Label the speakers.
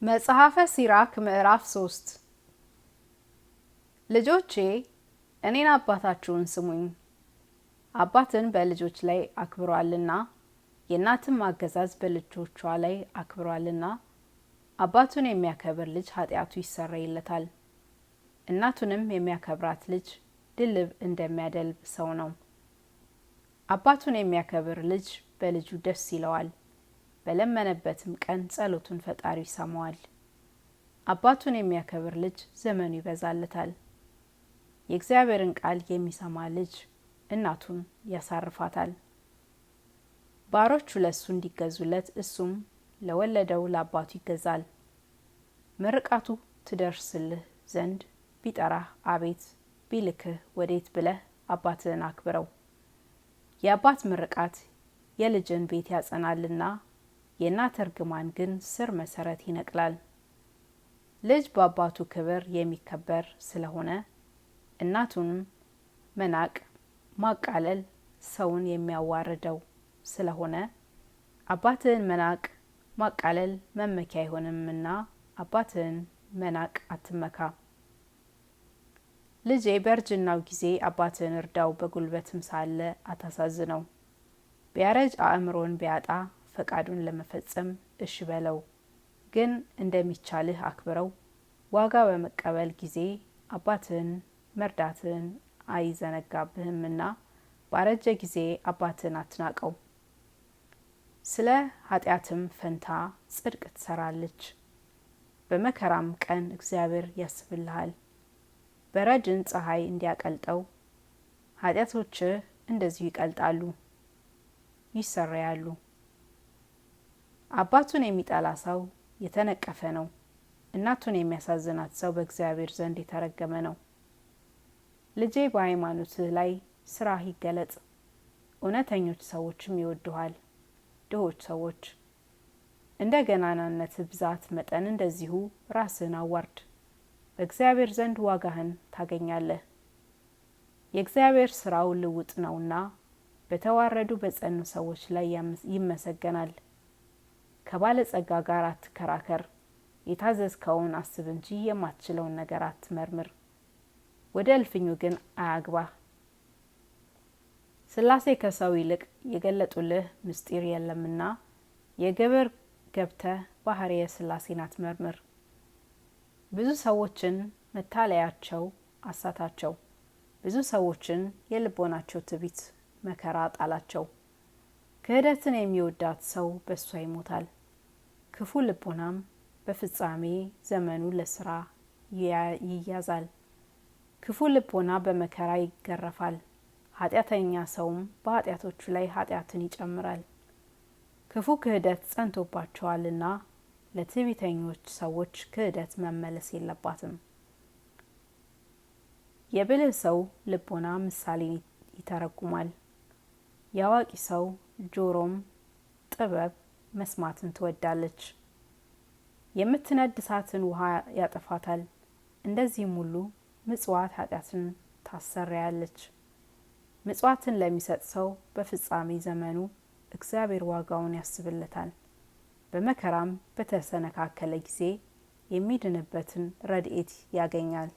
Speaker 1: መጽሐፈ ሲራክ ምዕራፍ 3 ልጆቼ እኔን አባታችሁን ስሙኝ። አባትን በልጆች ላይ አክብሯልና የእናትም አገዛዝ በልጆቿ ላይ አክብሯልና አባቱን የሚያከብር ልጅ ኃጢአቱ ይሰረይለታል። እናቱንም የሚያከብራት ልጅ ድልብ እንደሚያደልብ ሰው ነው። አባቱን የሚያከብር ልጅ በልጁ ደስ ይለዋል። በለመነበትም ቀን ጸሎቱን ፈጣሪ ይሰማዋል። አባቱን የሚያከብር ልጅ ዘመኑ ይበዛለታል። የእግዚአብሔርን ቃል የሚሰማ ልጅ እናቱን ያሳርፋታል። ባሮቹ ለሱ እንዲገዙለት እሱም ለወለደው ለአባቱ ይገዛል። ምርቃቱ ትደርስልህ ዘንድ ቢጠራህ አቤት ቢልክህ ወዴት ብለህ አባትህን አክብረው። የአባት ምርቃት የልጅን ቤት ያጸናልና የእናት እርግማን ግን ስር መሰረት ይነቅላል። ልጅ በአባቱ ክብር የሚከበር ስለሆነ እናቱንም መናቅ ማቃለል ሰውን የሚያዋርደው ስለሆነ አባትህን መናቅ ማቃለል መመኪያ አይሆንምና አባትህን መናቅ አትመካ። ልጄ በእርጅናው ጊዜ አባትህን እርዳው፣ በጉልበትም ሳለ አታሳዝነው። ቢያረጅ አእምሮን ቢያጣ ፈቃዱን ለመፈጸም እሺ በለው። ግን እንደሚቻልህ አክብረው። ዋጋ በመቀበል ጊዜ አባትህን መርዳትህን አይዘነጋብህምና ባረጀ ጊዜ አባትህን አትናቀው። ስለ ኃጢአትም ፈንታ ጽድቅ ትሰራለች። በመከራም ቀን እግዚአብሔር ያስብልሃል። በረድን ፀሐይ እንዲያቀልጠው ኃጢአቶችህ እንደዚሁ ይቀልጣሉ ይሰረያሉ። አባቱን የሚጠላ ሰው የተነቀፈ ነው። እናቱን የሚያሳዝናት ሰው በእግዚአብሔር ዘንድ የተረገመ ነው። ልጄ በሃይማኖትህ ላይ ስራህ ይገለጥ። እውነተኞች ሰዎችም ይወዱሃል። ድሆች ሰዎች እንደ ገናናነትህ ብዛት መጠን እንደዚሁ ራስህን አዋርድ። በእግዚአብሔር ዘንድ ዋጋህን ታገኛለህ። የእግዚአብሔር ስራው ልውጥ ነውና በተዋረዱ በጸኑ ሰዎች ላይ ይመሰገናል። ከባለጸጋ ጋር አትከራከር። የታዘዝከውን አስብ እንጂ የማትችለውን ነገር አትመርምር። ወደ እልፍኙ ግን አያግባህ። ስላሴ ከሰው ይልቅ የገለጡልህ ምስጢር የለምና የግብር ገብተህ ባህርየ ስላሴን አትመርምር። ብዙ ሰዎችን መታለያቸው አሳታቸው። ብዙ ሰዎችን የልቦናቸው ትዕቢት መከራ ጣላቸው። ክህደትን የሚወዳት ሰው በሷ ይሞታል። ክፉ ልቦናም በፍጻሜ ዘመኑ ለስራ ይያዛል። ክፉ ልቦና በመከራ ይገረፋል። ኃጢአተኛ ሰውም በኃጢአቶቹ ላይ ኃጢአትን ይጨምራል። ክፉ ክህደት ጸንቶባቸዋልና ለትዕቢተኞች ሰዎች ክህደት መመለስ የለባትም። የብልህ ሰው ልቦና ምሳሌን ይተረጉማል። የአዋቂ ሰው ጆሮም ጥበብ መስማትን ትወዳለች። የምትነድ እሳትን ውሃ ያጠፋታል። እንደዚህም ሁሉ ምጽዋት ኃጢአትን ታሰሪያለች። ምጽዋትን ለሚሰጥ ሰው በፍጻሜ ዘመኑ እግዚአብሔር ዋጋውን ያስብለታል። በመከራም በተሰነካከለ ጊዜ የሚድንበትን ረድኤት ያገኛል።